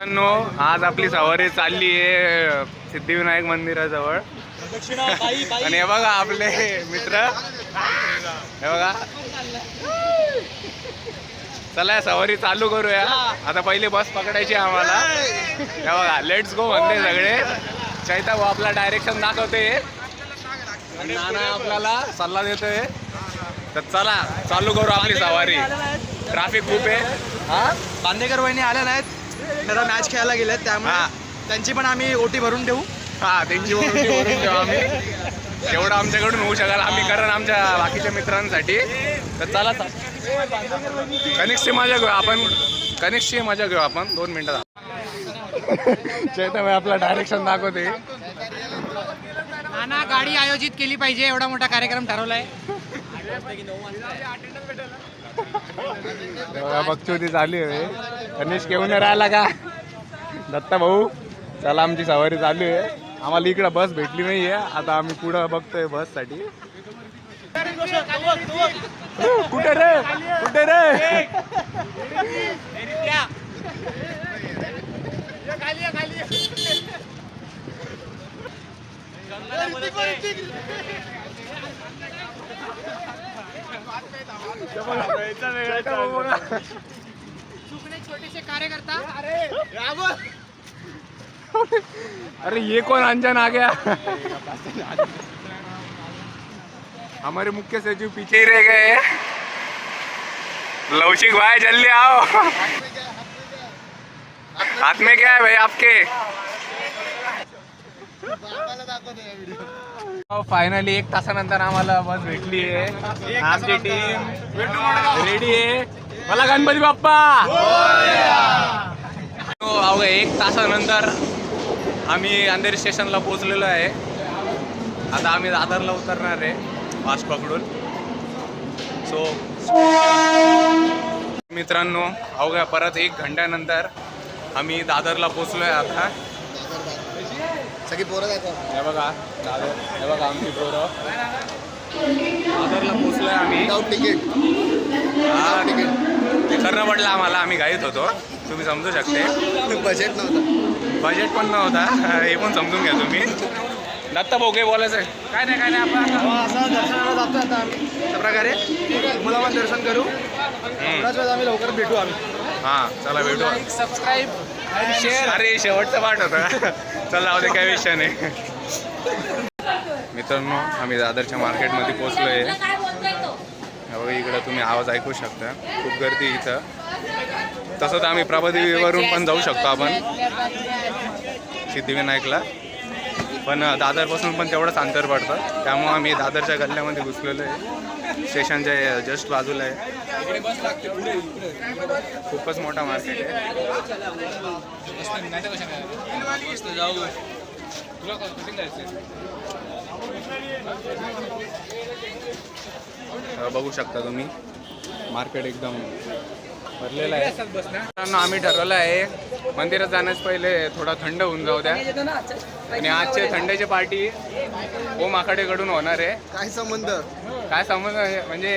मित्रांनो, आज आपली सवारी चालली आहे सिद्धिविनायक मंदिराजवळ. आणि हे बघा आपले मित्र, हे बघा. चला सवारी चालू करूया. आता पहिली बस पकडायची आम्हाला. हे बघा लेट्स गो म्हणते सगळे. चैता भाऊ आपला डायरेक्शन दाखवते आणि नाना आपल्याला सल्ला देतोय. तर चला चालू करू आपली सवारी. ट्रॅफिक खूप आहे. हा, बांदेकर वहिनी आल्या नाहीत, त्याला मॅच खेळायला गेलेत, त्यामुळे त्यांची पण आम्ही ओटी भरून ठेवू. हा, त्यांची ओटी भरून ठेवू आम्ही. जेवढं आमच्याकडून होऊ शकाल आम्ही करण आमच्या बाकीच्या मित्रांसाठी. तर चला कनिष्ठची मजा घेऊ आपण. कनिष्ठची मजा घेऊ आपण 2 मिनिटात. चैतन्य आपला डायरेक्शन दाखवते. नाना गाडी आयोजित केली पाहिजे, एवढा मोठा कार्यक्रम ठरवलाय. बघचोती चालू आहे. कनिष्ठ घेऊन राहिला का दत्ता भाऊ? चला आमची सवारी चालू आहे. आम्हाला इकडं बस भेटली नाहीये. आता आम्ही पुढं बघतोय बस साठी. कुठे रे कुठे रे? छोटेसे कार्यकर्ता. अरे ये कौन अंजन आ गया? हमारे मुख्य सचिव पीछे ही रह गए. लौशिक भाई जल्दी आओ. हाथ में क्या है भाई आपके? फायनली 1 तासानंतर आम्हाला बस भेटली आहे. आमची टीम रेडी आहे. मला गणपती बाप्पा. अवघ्या 1 तासानंतर आम्ही अंधेरी स्टेशनला पोहोचलेलो आहे. आता आम्ही दादरला उतरणार आहे फास्ट पकडून. सो मित्रांनो, अवघ्या परत 1 घंट्यानंतर आम्ही दादरला पोहोचलो आहे. आता सगळी पोरं हे बघा दादर, हे बघा आमची पोरं. दादरला पोहोचलो आहे आम्ही. तिकीट ते करणं पडलं आम्हाला. आम्ही घाईत होतो, तुम्ही समजू शकते. बजेट नव्हतं. बजेट पण नव्हता, हे पण समजून घ्या तुम्ही. दत्ता भाऊ काही बोलायचं आहे? काय नाही आपण असं दर्शनाला जातो आता आम्ही. त्या प्रकारे तुम्हाला पण दर्शन करू. थोड्याच वेळात आम्ही लवकर भेटू आम्ही. हां चला भेटू. सबस्क्राईब आणि शेअर. अरे शेवटचं पाठ होतं. चला जाऊ दे, काही विषय नाही. मित्रांनो, आम्ही दादरच्या मार्केटमध्ये पोहोचलो आहे. बघा इकडं तुम्ही आवाज ऐकू शकता. खूप गर्दी इथं. तसंच आम्ही प्रभादेवीवरून पण जाऊ शकतो आपण सिद्धिविनायकला. पण दादरपासून पण तेवढंच अंतर पडतं. त्यामुळं आम्ही दादरच्या गल्ल्यामध्ये घुसलेलो आहे. स्टेशनच्या जस्ट बाजूला आहे. खूपच मोठा मार्केट आहे. बघू शकता तुम्ही मार्केट एकदम भरलेलं आहे. आम्ही ठरवलं आहे मंदिरात जाण्यास पहिले थोडा थंड होऊन जाऊ द्या. आणि आजचे थंडीची पार्टी ओम आखाडेकडून होणार आहे. काय संबंध? काय समज म्हणजे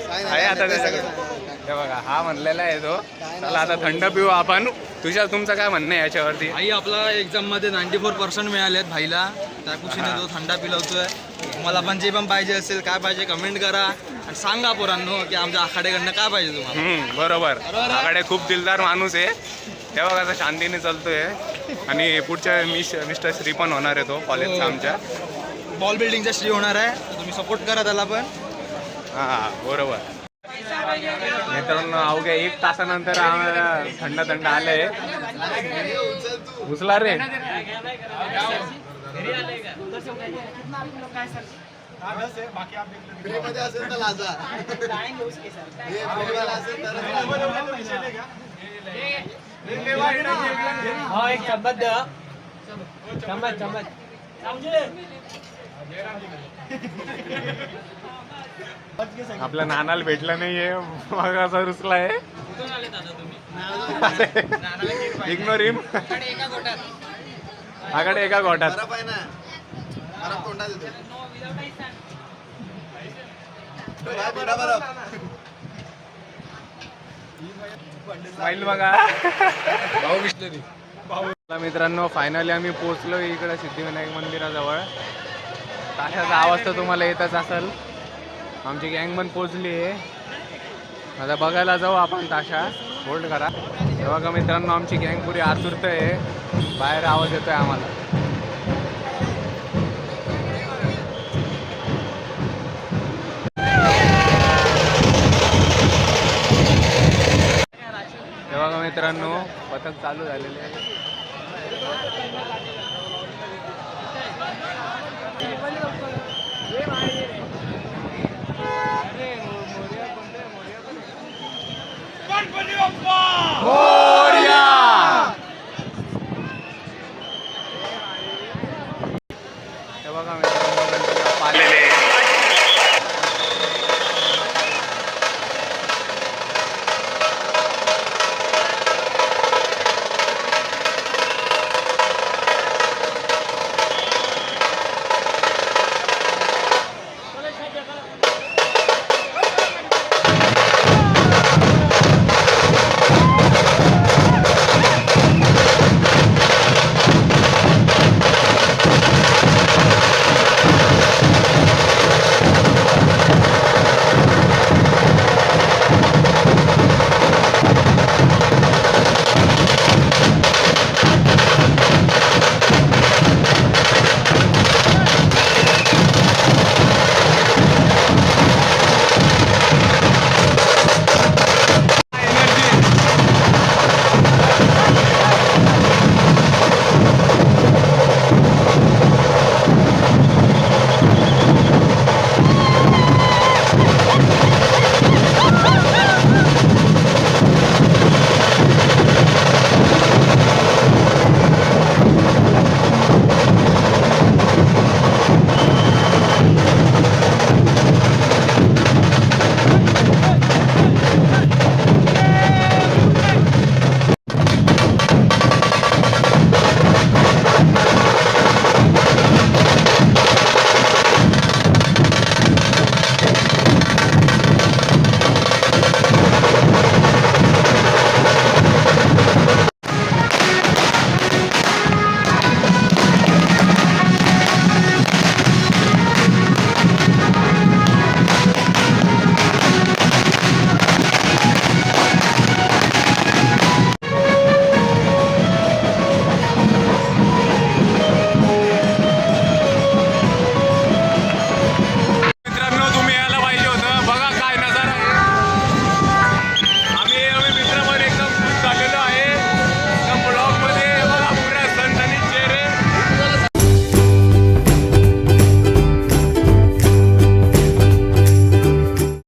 आहे आता त्याच्याकडे. हे बघा हा म्हणलेला आहे तो. चला आता थंड पिऊ आपण. तुमचं काय म्हणणं आहे याच्यावरती? भाई आपला एक्झाममध्ये 94% मिळाले आहेत भाईला. त्या खुशीने तो थंडा पिलवतोय. तुम्हाला पण जे पण पाहिजे असेल, काय पाहिजे कमेंट करा आणि सांगा पोरांनो की आमच्या आखाड्याकडनं काय पाहिजे तुम्हाला. बरोबर. आखाडे खूप दिलदार माणूस आहे. तेव्हा कसं शांतीने चालतोय. आणि पुढच्या मिस्टर श्री पण होणार आहे तो कॉलेजचा आमच्या. बॉल बिल्डिंगचा श्री होणार आहे, तर तुम्ही सपोर्ट करा त्याला पण. हां बरोबर. मित्रांनो, अवघ्या 1 तासानंतर आम्हाला थंड थंड आलंय. उचला रे. एक चम्मच द्या. चम्मच आपल्या नानाला भेटलं नाहीये. मग असा रुसलाय. इग्नोर हिम. आकडे एका गोटात. स्माइल बघा. भाऊ बिस्लरी. मित्रांनो फायनली आम्ही पोहोचलो इकडे सिद्धिविनायक मंदिराजवळ. ताशाचा आवाज तर तुम्हाला येतच असेल. आमची गँग पण पोहोचली आहे. आता बघायला जाऊ आपण ताशा. होल्ड करा. हे बघा मित्रांनो आमची गँग पुरी आतुरत आहे. बाहेर आवाज येतोय आम्हाला. हे बघा मित्रांनो पथक चालू झालेले आहे. गणपती बाप्पा